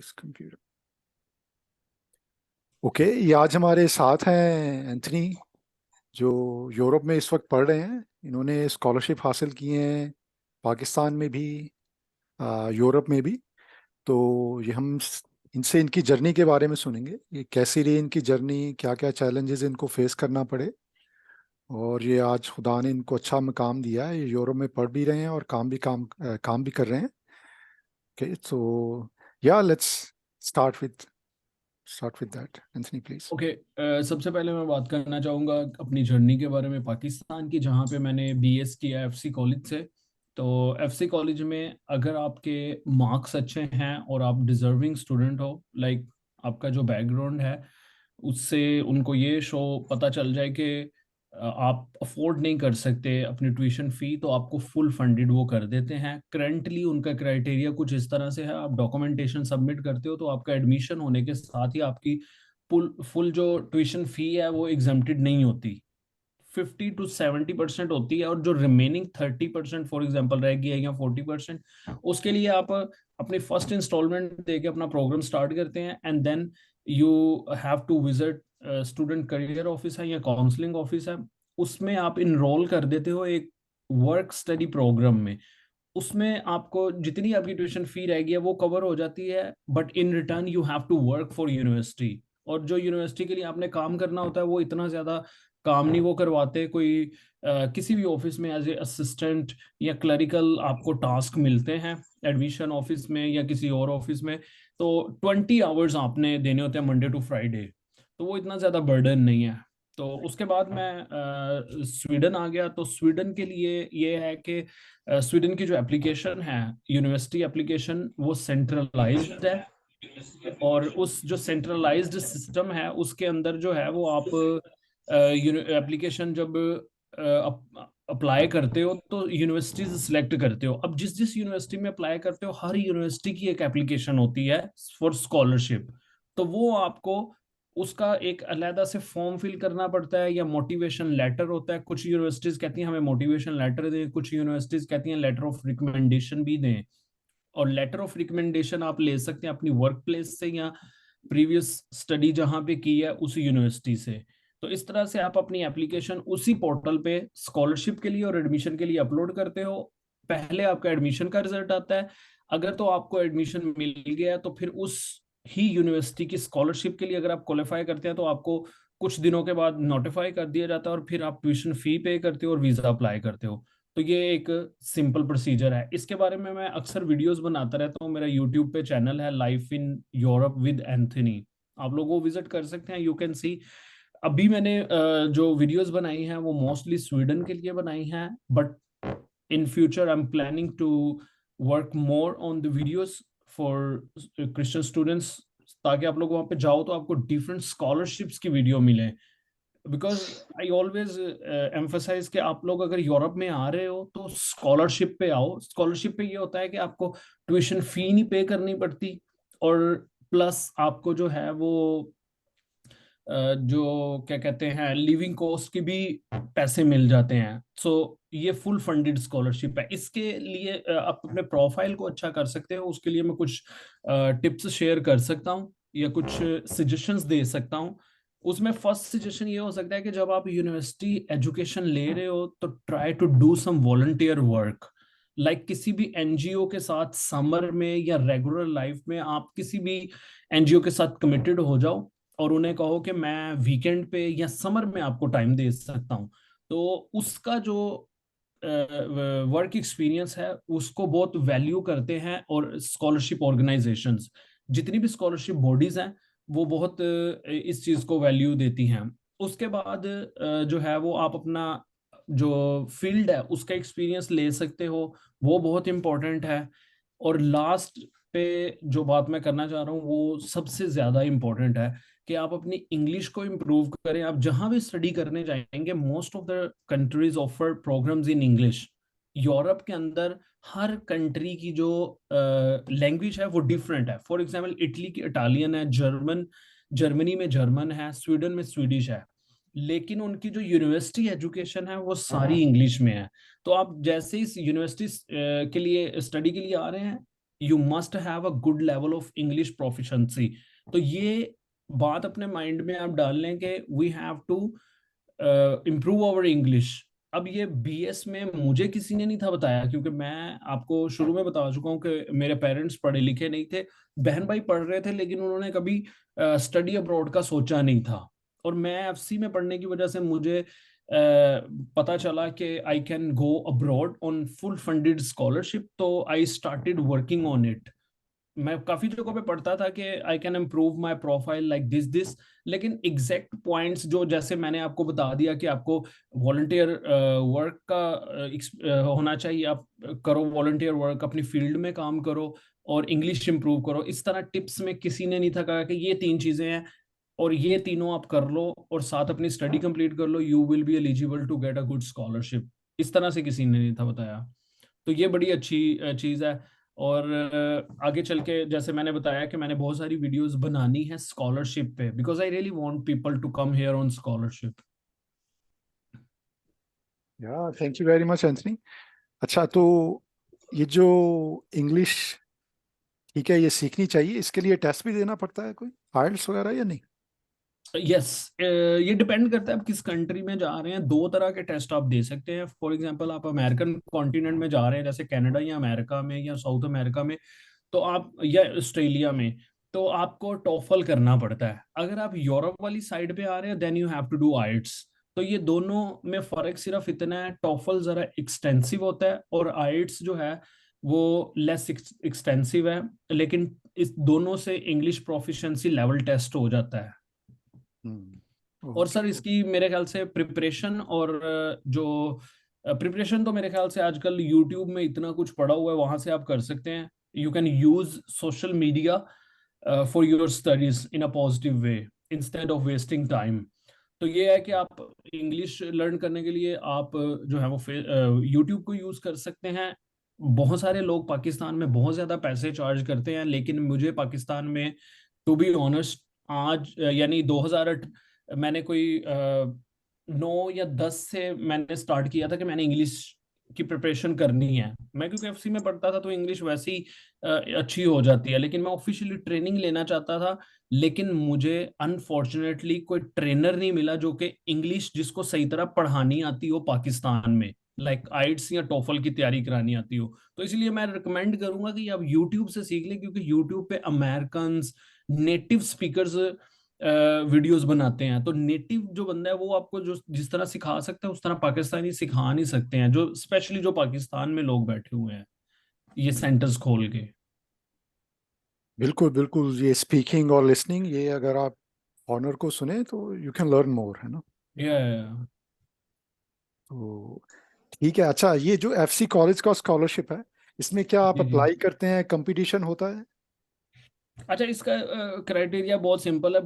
इस computer. Okay, ये आज हमारे साथ हैं एंथनी, जो यूरोप में इस वक्त पढ़ रहे हैं। इन्होंने स्कॉलरशिप हासिल की है पाकिस्तान में भी, यूरोप में भी। तो ये हम इनसे इनकी जर्नी के बारे में सुनेंगे, ये कैसी रही इनकी जर्नी, क्या क्या चैलेंजेस इनको फेस करना पड़े। और ये आज खुदा ने इनको अच्छा मकाम दिया है, ये यूरोप में पढ़ भी रहे हैं और काम भी कर रहे हैं। ओके, सो या let's start with start with that, Anthony please. Okay. सबसे पहले मैं बात करना चाहूँगा अपनी जर्नी के बारे में पाकिस्तान की, जहाँ पे मैंने बीएस किया एफसी कॉलेज से। तो एफसी कॉलेज में अगर आपके मार्क्स अच्छे हैं और आप डिजर्विंग स्टूडेंट हो, लाइक आपका जो बैकग्राउंड है उससे उनको ये शो पता चल जाए कि आप अफोर्ड नहीं कर सकते अपनी ट्यूशन फी, तो आपको फुल फंडेड वो कर देते हैं। करंटली उनका क्राइटेरिया कुछ इस तरह से है, आप डॉक्यूमेंटेशन सबमिट करते हो तो आपका एडमिशन होने के साथ ही आपकी फुल फुल जो ट्यूशन फी है वो एग्जम्प्टेड नहीं होती। 50 to 70% होती है, और जो रिमेनिंग 30% फॉर एग्जाम्पल रह गया या 40%, उसके लिए आप अपनी फर्स्ट इंस्टॉलमेंट देके अपना प्रोग्राम स्टार्ट करते हैं। And then you have to visit student career office है या काउंसलिंग ऑफिस है, उसमें आप इनरोल कर देते हो एक वर्क स्टडी प्रोग्राम में। उसमें आपको जितनी आपकी ट्यूशन फी रहेगी है वो कवर हो जाती है, but in return you have to work for university. और जो यूनिवर्सिटी के लिए आपने काम करना होता है वो इतना ज्यादा काम नहीं वो करवाते। कोई किसी भी ऑफिस में एज ए असिस्टेंट या क्लरिकल आपको टास्क मिलते हैं एडमिशन ऑफिस में या किसी और ऑफिस में, तो 20 आवर्स आपने देने होते हैं मंडे टू फ्राइडे। तो वो इतना ज्यादा बर्डन नहीं है। तो उसके बाद मैं स्वीडन आ गया। तो स्वीडन के लिए ये है कि स्वीडन की जो एप्लीकेशन है, यूनिवर्सिटी एप्लीकेशन, वो सेंट्रलाइज्ड है। और उस जो सेंट्रलाइज्ड सिस्टम है उसके अंदर जो है वो आप एप्लीकेशन जब अप्लाई करते हो तो यूनिवर्सिटीज सिलेक्ट करते हो। अब जिस जिस यूनिवर्सिटी में अप्लाई करते हो हर यूनिवर्सिटी की एक एप्लीकेशन होती है फॉर स्कॉलरशिप। तो वो आपको उसका एक अलहदा से फॉर्म फिल करना पड़ता है या मोटिवेशन लेटर होता है। कुछ यूनिवर्सिटीज कहती हैं हमें मोटिवेशन लेटर दें, कुछ यूनिवर्सिटीज कहती हैं लेटर ऑफ रिकमेंडेशन भी दें। और लेटर ऑफ रिकमेंडेशन आप ले सकते हैं अपनी वर्क प्लेस से या प्रीवियस स्टडी जहां पे की है उस यूनिवर्सिटी से। तो इस तरह से आप अपनी एप्लीकेशन उसी पोर्टल पे स्कॉलरशिप के लिए और एडमिशन के लिए अपलोड करते हो। पहले आपका एडमिशन का रिजल्ट आता है। अगर तो आपको एडमिशन मिल गया तो फिर उस ही यूनिवर्सिटी की स्कॉलरशिप के लिए अगर आप क्वालिफाई करते हैं तो आपको कुछ दिनों के बाद नोटिफाई कर दिया जाता है, और फिर आप ट्यूशन फी पे करते हो और वीजा अप्लाई करते हो। तो ये एक सिंपल प्रोसीजर है। इसके बारे में मैं अक्सर वीडियोस बनाता रहता हूँ। मेरा यूट्यूब पे चैनल है life in Europe with Anthony, आप लोग वो विजिट कर सकते हैं, यू कैन सी। अभी मैंने जो वीडियोस बनाई हैं वो मोस्टली स्वीडन के लिए बनाई हैं, but in future I am planning to work more on the videos for Christian students, ताकि आप लोग वहाँ पे जाओ तो आपको डिफरेंट स्कॉलरशिप्स की वीडियो मिले। बिकॉज आई ऑलवेज एम्फोसाइज कि आप लोग अगर यूरोप में आ रहे हो तो स्कॉलरशिप पे आओ। स्कॉलरशिप पे ये होता है कि आपको ट्यूशन फी नहीं पे करनी पड़ती, और प्लस आपको जो है वो जो क्या कहते हैं लिविंग कॉस्ट की भी पैसे मिल जाते हैं। सो ये फुल फंडेड स्कॉलरशिप है। इसके लिए आप अपने प्रोफाइल को अच्छा कर सकते हो, उसके लिए मैं कुछ टिप्स शेयर कर सकता हूँ या कुछ सजेशंस दे सकता हूँ। उसमें फर्स्ट सजेशन ये हो सकता है कि जब आप यूनिवर्सिटी एजुकेशन ले रहे हो तो try to do some volunteer work. Like किसी भी एनजीओ के साथ समर में या रेगुलर लाइफ में आप किसी भी एनजीओ के साथ कमिटेड हो जाओ और उन्हें कहो कि मैं वीकेंड पे या समर में आपको टाइम दे सकता हूँ। तो उसका जो वर्क एक्सपीरियंस है उसको बहुत वैल्यू करते हैं, और स्कॉलरशिप ऑर्गेनाइजेशंस, जितनी भी स्कॉलरशिप बॉडीज हैं वो बहुत इस चीज़ को वैल्यू देती हैं। उसके बाद जो है वो आप अपना जो फील्ड है उसका एक्सपीरियंस ले सकते हो, वो बहुत इंपॉर्टेंट है। और लास्ट पे जो बात मैं करना चाह रहा हूँ वो सबसे ज़्यादा इंपॉर्टेंट है कि आप अपनी इंग्लिश को इम्प्रूव करें। आप जहां भी स्टडी करने जाएंगे most of the countries offer programmes in English. Europe के अंदर हर कंट्री की जो लैंग्वेज है वो डिफरेंट है। फॉर एग्जांपल इटली की इटालियन है, जर्मन जर्मनी में जर्मन है, स्वीडन में स्वीडिश है, लेकिन उनकी जो यूनिवर्सिटी एजुकेशन है वो सारी इंग्लिश में है। तो आप जैसे इस यूनिवर्सिटी के लिए स्टडी के लिए आ रहे हैं, you must have a good level of English proficiency. तो ये बात अपने माइंड में आप डाल लें कि we have to improve our English. अब ये बीएस में मुझे किसी ने नहीं था बताया, क्योंकि मैं आपको शुरू में बता चुका हूँ कि मेरे पेरेंट्स पढ़े लिखे नहीं थे। बहन भाई पढ़ रहे थे, लेकिन उन्होंने कभी स्टडी अब्रॉड का सोचा नहीं था। और मैं एफसी में पढ़ने की वजह से मुझे पता चला कि I can go abroad on full funded scholarship, तो I started working on it. मैं काफी जगहों पे पढ़ता था कि I can improve my profile like this, लेकिन एग्जैक्ट पॉइंट्स जो जैसे मैंने आपको बता दिया कि आपको वॉलंटियर वर्क का होना चाहिए, आप करो वॉलंटियर वर्क, अपनी फील्ड में काम करो और इंग्लिश इंप्रूव करो, इस तरह टिप्स में किसी ने नहीं था कहा कि ये तीन चीजें हैं और ये तीनों आप कर लो और साथ अपनी स्टडी कंप्लीट कर लो, you will be eligible to get a good scholarship. इस तरह से किसी ने नहीं था बताया। तो ये बड़ी अच्छी चीज है। और आगे चल के जैसे मैंने बताया कि मैंने बहुत सारी वीडियोस बनानी है स्कॉलरशिप पे, because I really want people to come here on scholarship. Yeah thank you very much Anthony. अच्छा, तो ये जो इंग्लिश, ठीक है, ये सीखनी चाहिए, इसके लिए टेस्ट भी देना पड़ता है कोई, आइल्स वगैरह, या नहीं? यस, ये डिपेंड करता है आप किस कंट्री में जा रहे हैं। दो तरह के टेस्ट आप दे सकते हैं। फॉर एग्जांपल आप अमेरिकन कॉन्टिनेंट में जा रहे हैं, जैसे कनाडा या अमेरिका में या साउथ अमेरिका में, तो आप या ऑस्ट्रेलिया में, तो आपको टोफल करना पड़ता है। अगर आप यूरोप वाली साइड पे आ रहे हैं then you have to do IELTS. तो ये दोनों में फर्क सिर्फ इतना है, टोफल जरा एक्सटेंसिव होता है और आइट्स जो है वो लेस एक्सटेंसिव है, लेकिन इस दोनों से इंग्लिश प्रोफिशिएंसी लेवल टेस्ट हो जाता है। और ओके। सर इसकी मेरे ख्याल से प्रिपरेशन और जो प्रिपरेशन तो मेरे ख्याल से आजकल यूट्यूब में इतना कुछ पड़ा हुआ है, वहां से आप कर सकते हैं। You can use social media for your studies in a positive way instead of wasting time. तो ये है कि आप इंग्लिश लर्न करने के लिए आप जो है वो यूट्यूब को यूज कर सकते हैं। बहुत सारे लोग पाकिस्तान में बहुत ज्यादा पैसे चार्ज करते हैं, लेकिन मुझे पाकिस्तान में टू बी ऑनेस्ट आज यानी 2000 मैंने कोई 9 या 10 से मैंने स्टार्ट किया था कि मैंने इंग्लिश की प्रिपरेशन करनी है। मैं क्योंकि एफसी में पढ़ता था तो इंग्लिश वैसी अच्छी हो जाती है, लेकिन मैं ऑफिशियली ट्रेनिंग लेना चाहता था। लेकिन मुझे अनफॉर्चुनेटली कोई ट्रेनर नहीं मिला जो कि इंग्लिश जिसको सही तरह पढ़ानी आती हो पाकिस्तान में, लाइक आइट्स या टोफल की तैयारी करानी आती हो। तो इसलिए मैं रिकमेंड करूंगा कि आप यूट्यूब से सीख लें, क्योंकि यूट्यूब पे अमेरिकन नेटिव स्पीकर्स वीडियोस बनाते हैं। तो नेटिव जो बंदा है वो आपको जो जिस तरह सिखा सकता है उस तरह पाकिस्तानी सिखा नहीं सकते हैं, जो स्पेशली जो पाकिस्तान में लोग बैठे हुए हैं ये सेंटर्स खोल के। बिल्कुल बिल्कुल, ये स्पीकिंग और लिसनिंग, ये अगर आप ऑनर को सुने तो यू कैन लर्न मोर, है ना? या तो ठीक है। अच्छा, ये जो एफसी कॉलेज का स्कॉलरशिप है, इसमें क्या आप जी जी। अप्लाई करते हैं, कंपटीशन होता है? अच्छा, इसका क्राइटेरिया बहुत सिंपल है।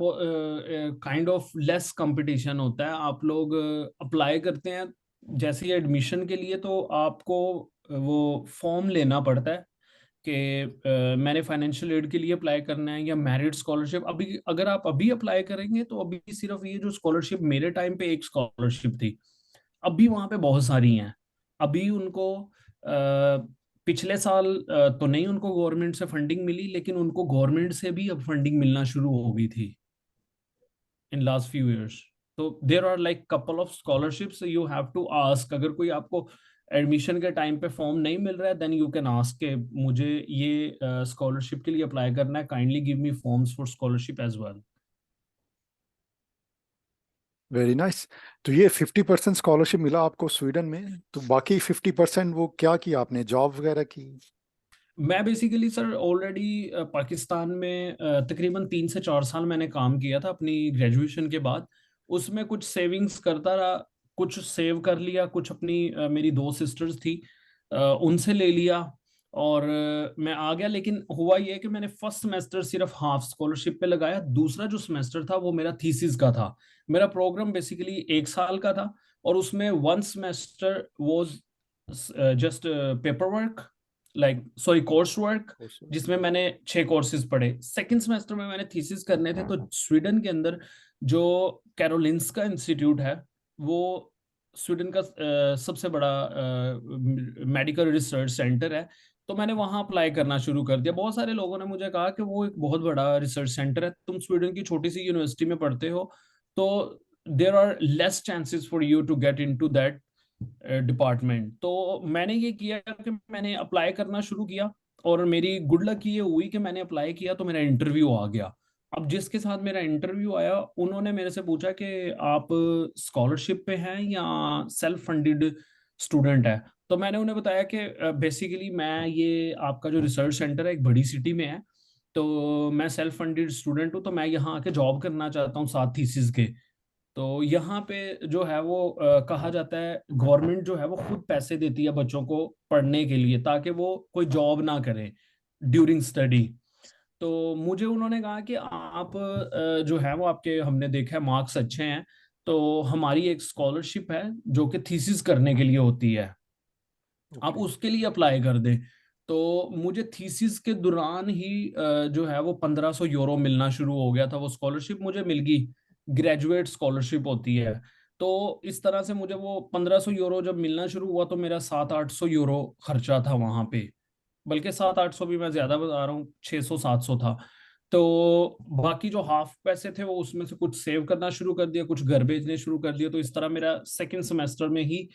काइंड ऑफ लेस कंपटीशन होता है। आप लोग अप्लाई करते हैं जैसे ही एडमिशन के लिए, तो आपको वो फॉर्म लेना पड़ता है कि मैंने फाइनेंशियल एड के लिए अप्लाई करना है या मेरिट स्कॉलरशिप। अभी अगर आप अभी अप्लाई करेंगे तो अभी सिर्फ ये जो स्कॉलरशिप मेरे टाइम पे एक स्कॉलरशिप थी, अभी वहां पे बहुत सारी हैं। अभी उनको पिछले साल तो नहीं उनको गवर्नमेंट से फंडिंग मिली, लेकिन उनको गवर्नमेंट से भी अब फंडिंग मिलना शुरू हो गई थी इन लास्ट फ्यू इयर्स। तो there are like couple of scholarships you have to ask. अगर कोई आपको एडमिशन के टाइम पे फॉर्म नहीं मिल रहा है देन यू कैन आस्क के मुझे ये स्कॉलरशिप के लिए अप्लाई करना है, kindly give me forms for scholarship as well. Very nice. तो ये 50% स्कॉलरशिप मिला आपको स्वीडन में, तो बाकी 50% वो क्या किया आपने, जॉब वगैरह की? मैं बेसिकली सर ऑलरेडी पाकिस्तान में तकरीबन 3 से 4 साल मैंने काम किया था अपनी ग्रेजुएशन के बाद। उसमें कुछ सेविंग्स करता रहा, कुछ सेव कर लिया, कुछ अपनी मेरी दो सिस्टर्स थी उनसे ले लिया और मैं आ गया। लेकिन हुआ ये कि मैंने फर्स्ट सेमेस्टर सिर्फ हाफ स्कॉलरशिप पे लगाया, दूसरा जो सेमेस्टर था वो मेरा थीसिस का था। मेरा प्रोग्राम बेसिकली 1 साल का था और उसमें 1 semester was just paper work, like sorry course work, जिसमें मैंने 6 कोर्सेज पढ़े। सेकेंड सेमेस्टर में मैंने थीसिस करने थे। तो स्वीडन के अंदर जो कैरोलिंस्का इंस्टीट्यूट है वो स्वीडन का सबसे बड़ा मेडिकल रिसर्च सेंटर है। तो मैंने वहां अप्लाई करना शुरू कर दिया। बहुत सारे लोगों ने मुझे कहा कि वो एक बहुत बड़ा रिसर्च सेंटर है, तुम स्वीडन की छोटी सी यूनिवर्सिटी में पढ़ते हो, तो there are less chances for you to get into that department. तो मैंने ये किया कि मैंने अप्लाई करना शुरू किया, और मेरी गुड लक ये हुई कि मैंने अप्लाई किया तो मेरा इंटरव्यू आ गया। अब जिसके साथ मेरा इंटरव्यू आया, उन्होंने मेरे से पूछा कि आप स्कॉलरशिप पे हैं या सेल्फ फंडेड स्टूडेंट है। तो मैंने उन्हें बताया कि बेसिकली मैं, ये आपका जो रिसर्च सेंटर है एक बड़ी सिटी में है, तो मैं सेल्फ फंडेड स्टूडेंट हूँ, तो मैं यहाँ आके जॉब करना चाहता हूँ साथ थीसिस के। तो यहाँ पे जो है वो कहा जाता है गवर्नमेंट जो है वो खुद पैसे देती है बच्चों को पढ़ने के लिए, ताकि वो कोई जॉब ना करें ड्यूरिंग स्टडी। तो मुझे उन्होंने कहा कि आप जो है वो, आपके हमने देखा है मार्क्स अच्छे हैं, तो हमारी एक स्कॉलरशिप है जो कि थीसिस करने के लिए होती है, आप ओके। उसके लिए अप्लाई कर दें। तो मुझे थीसिस के दौरान ही जो है वो 1500 यूरो मिलना शुरू हो गया था, वो स्कॉलरशिप मुझे मिल गई, ग्रेजुएट स्कॉलरशिप होती है। तो इस तरह से मुझे वो 1500 यूरो जब मिलना शुरू हुआ, तो मेरा 700-800 यूरो खर्चा था वहां पे। बल्कि 700-800 भी मैं ज्यादा बता रहा हूँ, 600-700 था। तो बाकी जो हाफ पैसे थे वो उसमें से कुछ सेव करना शुरू कर दिया, कुछ घर भेजने शुरू कर दिया। तो इस तरह मेरा सेकंड सेमेस्टर में ही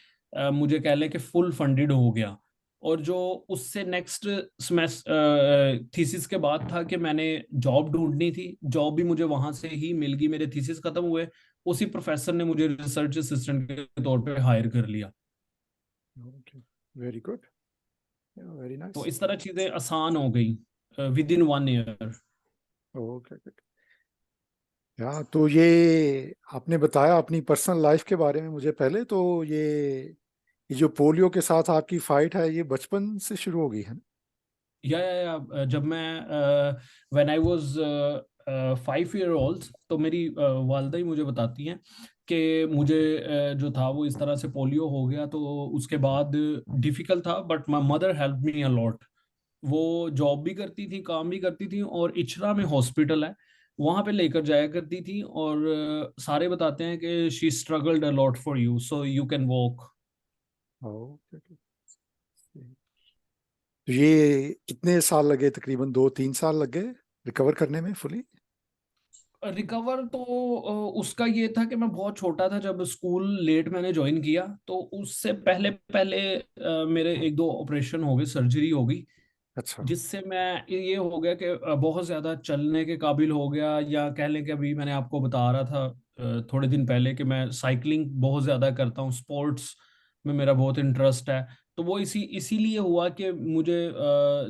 मुझे कह लें कि फुल फंडेड हो गया। और जो उससे नेक्स्ट सेमेस्टर थीसिस के बाद था कि मैंने जॉब ढूंढनी थी, जॉब भी मुझे वहां से ही मिल गई। मेरे थीसिस खत्म हुए, उसी प्रोफेसर ने मुझे रिसर्च असिस्टेंट के तौर पे हायर कर लिया। ओके, वेरी गुड, वेरी तो नाइस। इस तरह चीजें आसान हो गई विद इन 1 ईयर। ओके, या तो ये आपने बताया अपनी पर्सनल लाइफ के बारे में मुझे पहले, तो ये जो पोलियो के साथ आपकी फाइट है ये बचपन से शुरू हो गई है ना? जब मैं when I was 5 year old, तो मेरी वालदा ही मुझे बताती हैं कि मुझे जो था वो इस तरह से पोलियो हो गया। तो उसके बाद डिफिकल्ट था, but my mother help me a lot. वो जॉब भी करती थी, काम भी करती थी, और इचरा में हॉस्पिटल है, वहां पे लेकर जाया करती थी। और सारे बताते हैं कि she struggled a lot for you so you can walk. Okay. तो ये कितने साल लगे, तकरीबन 2-3 साल लग गए रिकवर करने में फुली? रिकवर तो उसका ये था कि मैं बहुत छोटा था जब स्कूल लेट मैंने ज्वाइन किया, तो उससे पहले पहले मेरे एक दो ऑपरेशन हो गए, सर्जरी हो गई, अच्छा। जिससे मैं ये हो गया कि बहुत ज्यादा चलने के काबिल हो गया। या कह लें कि अभी मैंने आपको बता रहा था थोड़े दिन पहले कि मैं साइकिलिंग बहुत ज्यादा करता हूँ, स्पोर्ट्स में मेरा बहुत इंटरेस्ट है। तो वो इसीलिए हुआ कि मुझे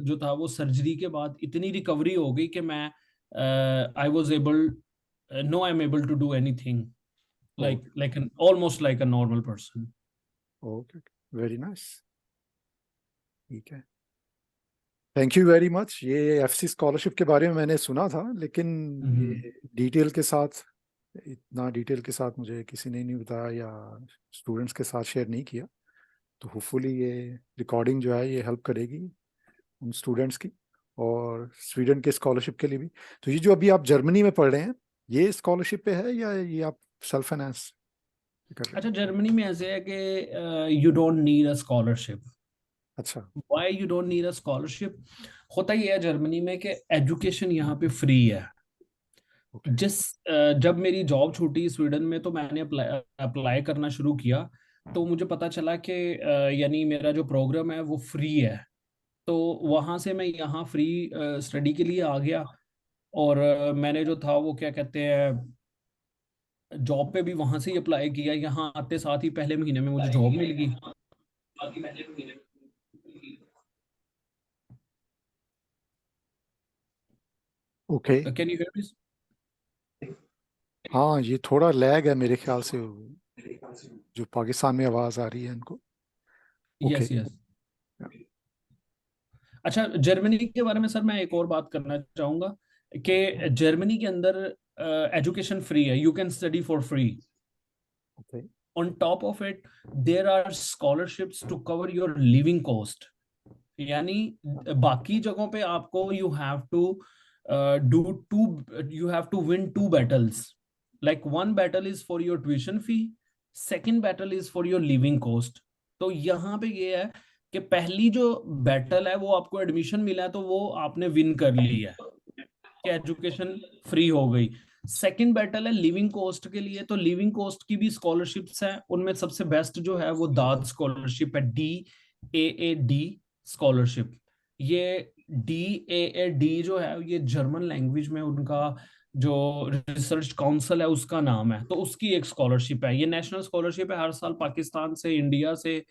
जो था वो सर्जरी के बाद इतनी रिकवरी हो गई कि मैं I was able, no I am able to do anything, okay, like almost like a normal person. Okay, very nice. ठीक है, थैंक यू वेरी मच। ये एफसी स्कॉलरशिप के बारे में मैंने सुना था, लेकिन ये डिटेल के साथ, इतना डिटेल के साथ मुझे किसी ने नहीं बताया या स्टूडेंट्स के साथ शेयर नहीं किया। तो होपफुली ये रिकॉर्डिंग जो है ये हेल्प करेगी उन स्टूडेंट्स की, और स्वीडन के स्कॉलरशिप के लिए भी। तो ये जो अभी आप जर्मनी में पढ़ रहे हैं, ये स्कॉलरशिप पे है या ये आप सेल्फ फाइनेंस कर रहे अच्छा, हैं? जर्मनी में ऐसे है कि you don't need a scholarship. अच्छा। Why you don't need a scholarship? होता ही है जर्मनी में कि एजुकेशन यहाँ पे फ्री है। ओके। जब मेरी जॉब छूटी स्वीडन में, तो मैंने अप्लाई अप्लाई करना शुरू किया। तो मुझे पता चला कि यानी मेरा जो प्रोग्राम है वो फ्री है। तो वहां से मैं यहाँ फ्री स्टडी के लिए आ गया। और मैंने जो था वो क्या कहते हैं, जॉब पे भी वहां से ही अप्लाई किया। यहाँ आते साथ ही पहले महीने में मुझे जॉब मिल गई। Okay. Can you hear me? हाँ, ये थोड़ा लैग है मेरे ख्याल से, जो पाकिस्तान में आवाज़ आ रही है इनको। ओके। Yes yes. अच्छा, जर्मनी के बारे में सर मैं एक और बात करना चाहूंगा कि जर्मनी के अंदर एजुकेशन फ्री है, you can study for free. Okay. On top of it there are scholarships to cover your living cost. यानी बाकी जगहों पे आपको do to you have to win two battles. Like one battle is for your tuition fee, second battle is for your living cost. तो यहाँ पे ये है कि पहली जो बैटल है वो आपको एडमिशन मिला है तो वो आपने विन कर ली है कि एजुकेशन फ्री हो गई। सेकंड बैटल है लिविंग कॉस्ट के लिए, तो लिविंग कॉस्ट की भी स्कॉलरशिप्स हैं, उनमें सबसे बेस्ट जो है वो दाद स्कॉलरशिप है, DAAD स्कॉलरशिप। ये DAAD जो है ये जर्मन लैंग्वेज में उनका जो रिसर्च काउंसिल है उसका नाम है, तो उसकी एक स्कॉलरशिप है। ये नेशनल स्कॉलरशिप है, हर साल पाकिस्तान से, इंडिया से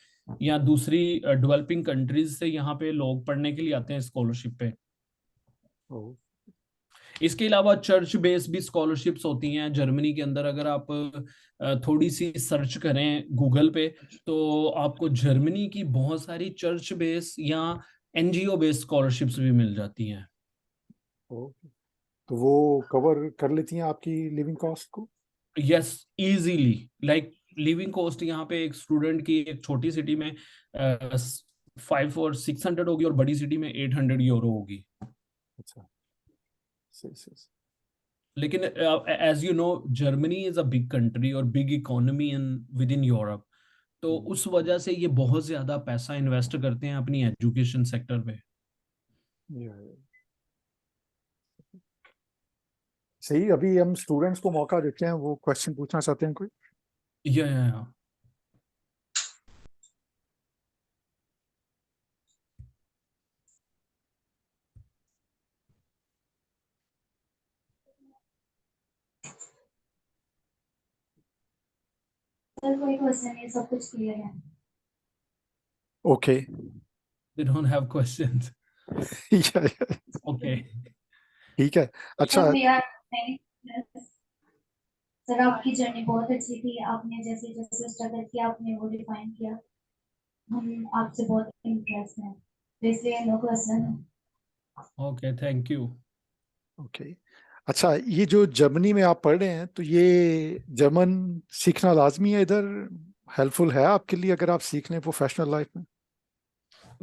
या दूसरी डेवलपिंग कंट्रीज से यहाँ पे लोग पढ़ने के लिए आते हैं स्कॉलरशिप पे। ओ, इसके अलावा चर्च बेस भी स्कॉलरशिप्स होती हैं जर्मनी के अंदर। अगर आप थोड़ी सी सर्च करें गूगल पे तो आपको जर्मनी की बहुत सारी चर्च बेस या NGO बेस्ड स्कॉलरशिप्स भी मिल जाती हैं। ओ, तो वो कवर कर लेती हैं आपकी लिविंग कॉस्ट को? Yes, easily. Like living cost यहाँ पे एक स्टूडेंट की एक छोटी सिटी में 500 और 600 होगी और बड़ी सिटी में 800 यूरो होगी। अच्छा, सही सही सही। लेकिन as you know Germany is a big country और big economy in with in Europe, तो हम्म, उस वजह से ये बहुत ज्यादा पैसा इन्वेस्ट करते हैं अपनी एजुकेशन सेक्टर पे। या। सही, अभी हम स्टूडेंट्स को मौका देते हैं, वो क्वेश्चन पूछना चाहते हैं कोई? या सर कोई क्वेश्चन नहीं, सब कुछ क्लियर है। Okay. They don't have questions. Okay. ठीक है। अच्छा, सर वी आर नहीं, सर आपकी जर्नी बहुत अच्छी थी, आपने जैसे जैसे स्ट्रगल किया आपने वो डिफाइन किया, हम आपसे बहुत इम्प्रेस हैं, तो इसलिए no question. Okay, thank you. Okay. अच्छा, ये जो जर्मनी में आप पढ़ रहे हैं, तो ये जर्मन सीखना लाजमी है इधर? हेल्पफुल है आपके लिए अगर आप सीख लें प्रोफेशनल लाइफ में?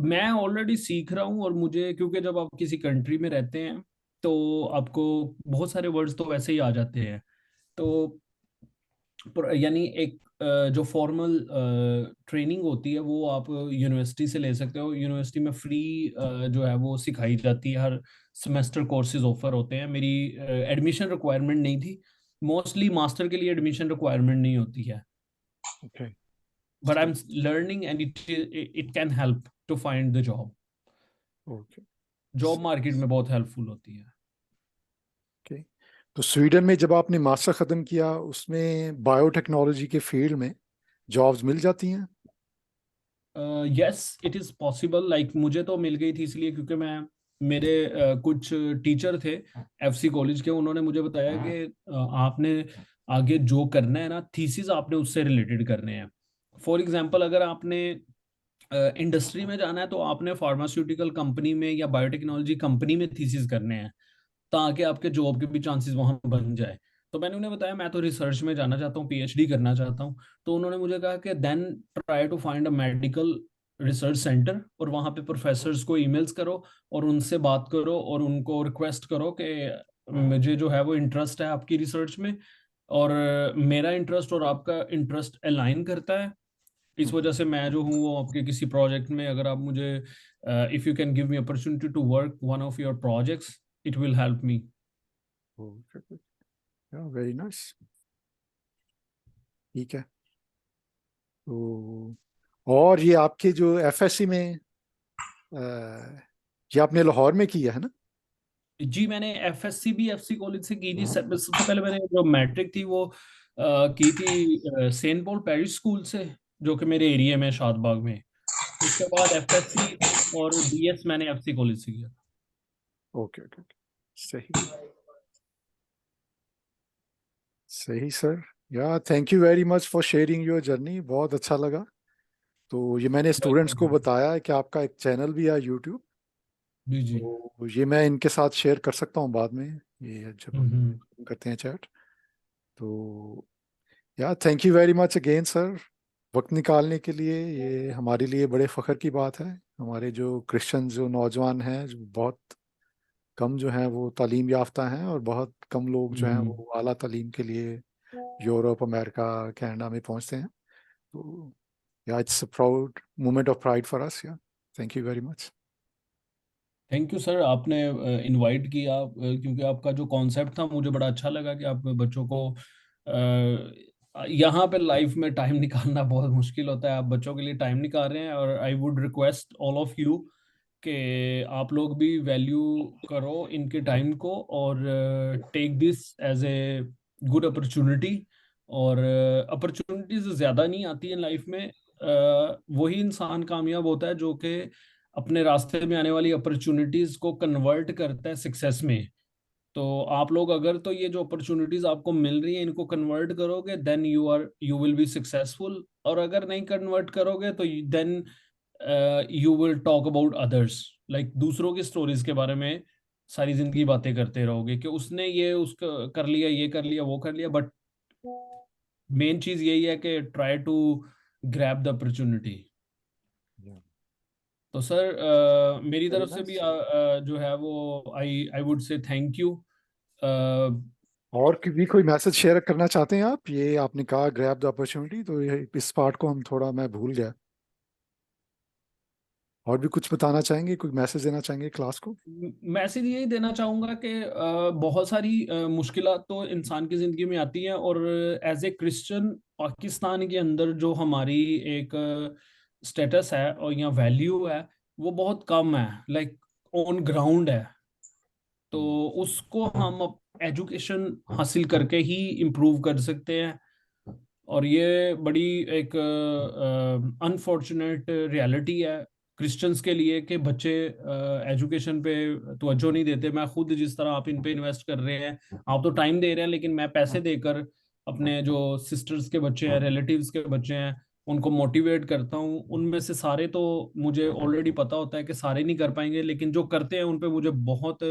मैं ऑलरेडी सीख रहा हूँ और मुझे, क्योंकि जब आप किसी कंट्री में रहते हैं तो आपको बहुत सारे वर्ड्स तो वैसे ही आ जाते हैं। तो यानी एक जो फॉर्मल ट्रेनिंग होती है वो आप यूनिवर्सिटी से ले सकते हो। यूनिवर्सिटी में फ्री जो है वो सिखाई जाती है, हर सेमेस्टर कोर्सेज ऑफर होते हैं। मेरी एडमिशन रिक्वायरमेंट नहीं थी, मोस्टली मास्टर के लिए एडमिशन रिक्वायरमेंट नहीं होती है, okay. But I am learning and it can help to find the job. Okay. Job market में बहुत हेल्पफुल होती है। ओके। तो स्वीडन में जब आपने मास्टर खत्म किया, उसमें बायोटेक्नोलॉजी के फील्ड में जॉब्स मिल जाती हैं? Yes, it is possible. Like मुझे तो मिल गई थी इसलिए क्योंकि मैं, मेरे कुछ टीचर थे FC कॉलेज के, उन्होंने मुझे बताया कि आपने आगे जो करना है ना, थीसिस आपने उससे रिलेटेड करने हैं। फॉर एग्जांपल अगर आपने इंडस्ट्री में जाना है तो आपने फार्मास्यूटिकल कंपनी में या बायोटेक्नोलॉजी कंपनी में थीसिस करने हैं ताकि आपके जॉब के भी चांसेस वहां बन जाए। तो मैंने उन्हें बताया मैं तो रिसर्च में जाना चाहता हूँ, PhD करना चाहता हूँ। तो उन्होंने मुझे कहा कि then try to find a medical research centre और वहाँ पे प्रोफेसर्स को ईमेल्स करो और उनसे बात करो और उनको रिक्वेस्ट करो कि मुझे जो है वो इंटरेस्ट है आपकी रिसर्च में, और मेरा इंटरेस्ट और आपका इंटरेस्ट अलाइन करता है। इस वजह से मैं जो हूँ वो आपके किसी प्रोजेक्ट में, अगर आप मुझे, if you can give me opportunity to work one of your projects, it will help me. Okay, very nice. ठीक है। तो और ये आपके जो FSC में, ये आपने लाहौर में किया है ना? जी, मैंने FSC भी FC कॉलेज से की थी। सबसे पहले मैंने जो मैट्रिक थी वो की थी सेंट पॉल पैरिश स्कूल से, जो कि मेरे एरिया में शादबाग में। उसके बाद FSC और BS मैंने FC कॉलेज से किया। ओके ओके ओके, सही सही सर। या thank you very much for sharing your journey, बहुत अच्छा लगा। तो ये मैंने स्टूडेंट्स को वेलकम। बताया है कि आपका एक चैनल भी है यूट्यूब, जी जी। तो ये मैं इनके साथ शेयर कर सकता हूँ बाद में, ये जब हम हम्म। करते हैं चैट। तो या thank you very much again sir, वक्त निकालने के लिए। ये हमारे लिए बड़े फख्र की बात है। हमारे जो क्रिश्चियन जो नौजवान हैं, जो बहुत कम जो हैं वो तालीम याफ्ता हैं, और बहुत कम लोग जो हैं हम्म। वो आला तालीम के लिए यूरोप, अमेरिका, कनाडा में पहुंचते हैं। तो yeah it's a proud moment of pride for us. Yeah thank you very much. Thank you sir, आपने इनवाइट किया, क्योंकि आपका जो कॉन्सेप्ट था मुझे बड़ा अच्छा लगा कि आप बच्चों को यहाँ पे लाइफ में टाइम निकालना बहुत मुश्किल होता है, आप बच्चों के लिए टाइम निकाल रहे हैं। और I would request all of you कि आप लोग भी वैल्यू करो इनके टाइम को, और take this as a good opportunity. और अपॉर्चुनिटीज ज़्यादा नहीं आती हैं लाइफ में, वही इंसान कामयाब होता है जो कि अपने रास्ते में आने वाली अपॉर्चुनिटीज को कन्वर्ट करता है सक्सेस में। तो आप लोग अगर तो ये जो अपॉर्चुनिटीज आपको मिल रही है इनको कन्वर्ट करोगे, then you will be successful. और अगर नहीं कन्वर्ट करोगे तो then you will talk about others, like दूसरों की स्टोरीज के बारे में सारी जिंदगी बातें करते रहोगे कि उसने ये उसका कर लिया, ये कर लिया, वो कर लिया। बट मेन चीज यही है कि try to grab the opportunity. तो सर मेरी वेरी तरफ से भी नाइस। जो है वो I would say thank you. और भी कोई मैसेज शेयर करना चाहते हैं आप? ये आपने कहा ग्रैब द अपॉर्चुनिटी, तो इस पार्ट को हम थोड़ा, मैं भूल गया। और भी कुछ बताना चाहेंगे, कोई मैसेज देना चाहेंगे क्लास को? मैसेज यही देना चाहूँगा कि बहुत सारी मुश्किलात तो इंसान की ज़िंदगी में आती हैं, और एज ए क्रिश्चियन पाकिस्तान के अंदर जो हमारी एक स्टेटस है और या वैल्यू है वो बहुत कम है, लाइक ऑन ग्राउंड है। तो उसको हम एजुकेशन हासिल करके ही इम्प्रूव कर सकते हैं। और ये बड़ी एक अनफॉर्चुनेट रियलिटी है क्रिश्चियंस के लिए कि बच्चे एजुकेशन पे तवज्जो नहीं देते। मैं खुद जिस तरह आप इन पे इन्वेस्ट कर रहे हैं, आप तो टाइम दे रहे हैं, लेकिन मैं पैसे देकर अपने जो सिस्टर्स के बच्चे हैं, रिलेटिव्स के बच्चे हैं, उनको मोटिवेट करता हूँ। उनमें से सारे तो मुझे ऑलरेडी पता होता है कि सारे नहीं कर पाएंगे, लेकिन जो करते हैं उन पे मुझे बहुत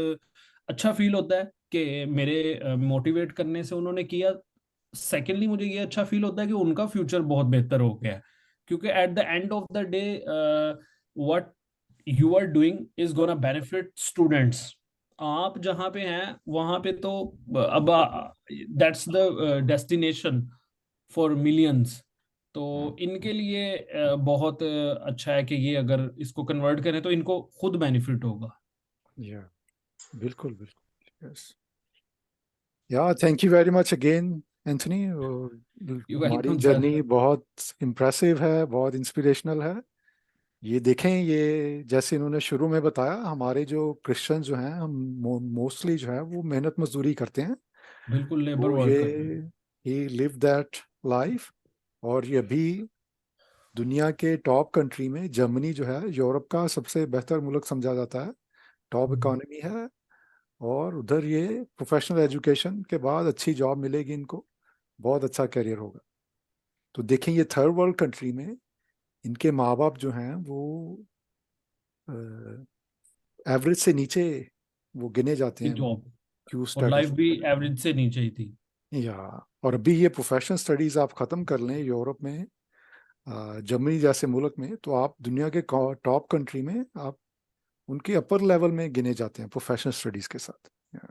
अच्छा फील होता है कि मेरे मोटिवेट करने से उन्होंने किया। सेकेंडली मुझे ये अच्छा फील होता है कि उनका फ्यूचर बहुत बेहतर हो गया है, क्योंकि at the end of the day what you are doing is gonna benefit students. आप जहाँ पे हैं वहां पे तो अब that's the destination for millions. तो इनके लिए बहुत अच्छा है कि ये अगर इसको कन्वर्ट करें तो इनको खुद बेनिफिट होगा। या बिल्कुल बिल्कुल, यस। या thank you very much again Anthony. You हमारी वेलकम सर। जर्नी बहुत इम्प्रेसिव है, बहुत इंस्पिरेशनल है। ये देखें, ये जैसे इन्होंने शुरू में बताया, हमारे जो क्रिश्चियन जो हैं, हम मोस्टली जो है वो मेहनत मजदूरी करते हैं। बिल्कुल लेबर तो वर्क ये करते हैं। He live that life. और ये अभी दुनिया के टॉप कंट्री में, जर्मनी जो है यूरोप का सबसे बेहतर मुल्क समझा जाता है, टॉप इकोनॉमी है। और उधर ये प्रोफेशनल एजुकेशन के बाद अच्छी जॉब मिलेगी इनको, बहुत अच्छा करियर होगा। तो देखें, ये थर्ड वर्ल्ड कंट्री में इनके माँ बाप जो हैं वो एवरेज से नीचे वो गिने जाते हैं, जॉब क्यू और लाइफ स्टेटस। भी एवरेज से नीचे ही थी। या और अभी ये प्रोफेशनल स्टडीज आप खत्म कर लें यूरोप में, जर्मनी जैसे मुल्क में, तो आप दुनिया के टॉप कंट्री में आप उनके अपर लेवल में गिने जाते हैं प्रोफेशनल स्टडीज के साथ। या,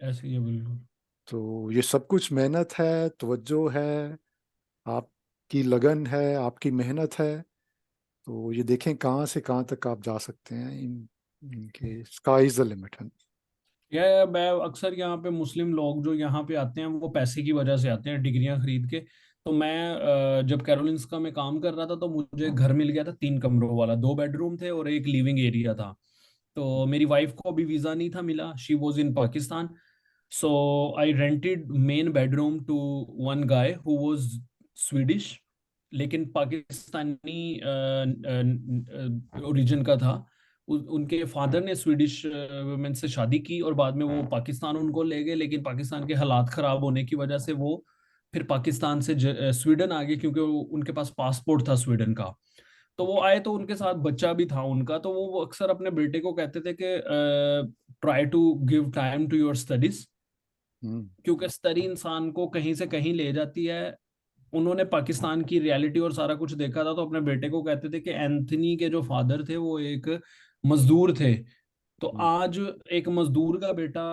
ऐसे ही है बिल्कुल। तो ये सब कुछ मेहनत है, तवज्जो है, आपकी लगन है, आपकी मेहनत है। तो ये देखें कहाँ से कहाँ तक आप जा सकते हैं, इनके स्काई इज द लिमिट है। यह मैं अक्सर यहाँ पे मुस्लिम लोग जो यहाँ पे आते हैं वो पैसे की वजह से आते हैं, डिग्रियां खरीद के। तो मैं जब कैरोलिंस का मैं काम कर रहा था तो मुझे घर मिल गया था 3 कमरों वाला, 2 बेडरूम थे और एक लिविंग एरिया था। तो मेरी वाइफ को अभी वीजा नहीं था मिला, she was in Pakistan. So I rented main bedroom to one guy who was Swedish, लेकिन पाकिस्तानी ओरिजिन का था। उनके फादर ने स्वीडिश वुमेन से शादी की और बाद में वो पाकिस्तान उनको ले गए, लेकिन पाकिस्तान के हालात खराब होने की वजह से वो फिर पाकिस्तान से स्वीडन आ गए, क्योंकि उनके पास पासपोर्ट था स्वीडन का। तो वो आए तो उनके साथ बच्चा भी था उनका। तो वो अक्सर अपने बेटे को कहते थे कि try to give time to your studies, hmm. क्योंकि स्टडी इंसान को कहीं से कहीं ले जाती है। उन्होंने पाकिस्तान की रियलिटी और सारा कुछ देखा था, तो अपने बेटे को कहते थे कि एंथनी के जो फादर थे वो एक मजदूर थे। तो हम्म। आज एक मजदूर का बेटा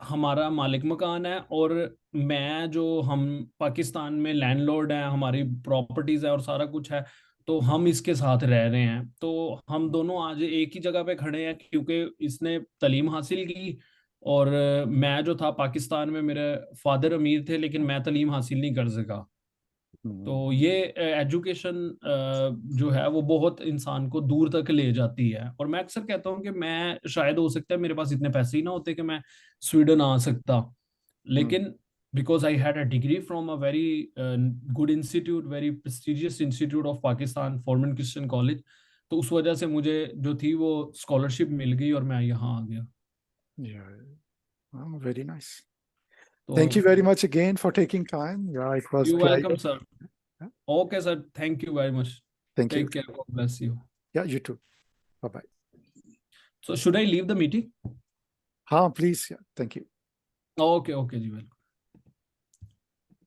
हमारा मालिक मकान है, और मैं जो हम पाकिस्तान में लैंडलॉर्ड हैं, हमारी प्रॉपर्टीज है और सारा कुछ है। तो हम इसके साथ रह रहे हैं, तो हम दोनों आज एक ही जगह पे खड़े हैं क्योंकि इसने तालीम हासिल की और मैं जो था पाकिस्तान में, मेरे फादर अमीर थे लेकिन मैं तालीम हासिल नहीं कर सका। तो ये एजुकेशन जो है वो बहुत इंसान को दूर तक ले जाती है। और मैं अक्सर कहता हूँ कि मैं शायद, हो सकता है मेरे पास इतने पैसे ही ना होते कि मैं स्वीडन आ सकता, लेकिन because I had a degree from a very good institute, very prestigious institute of Pakistan, Foreman Christian college, तो उस वजह से मुझे जो थी वो स्कॉलरशिप मिल गई और मैं यहाँ आ गया। Very nice. तो Thank you very much again for taking time. Yeah, it was you welcome pleasure. Sir. Yeah, okay sir, thank you very much. thank you. Take care, God bless you. Yeah, you too. Bye bye. So should I leave the meeting? हाँ, please. Yeah, thank you. Okay, okay जी, welcome.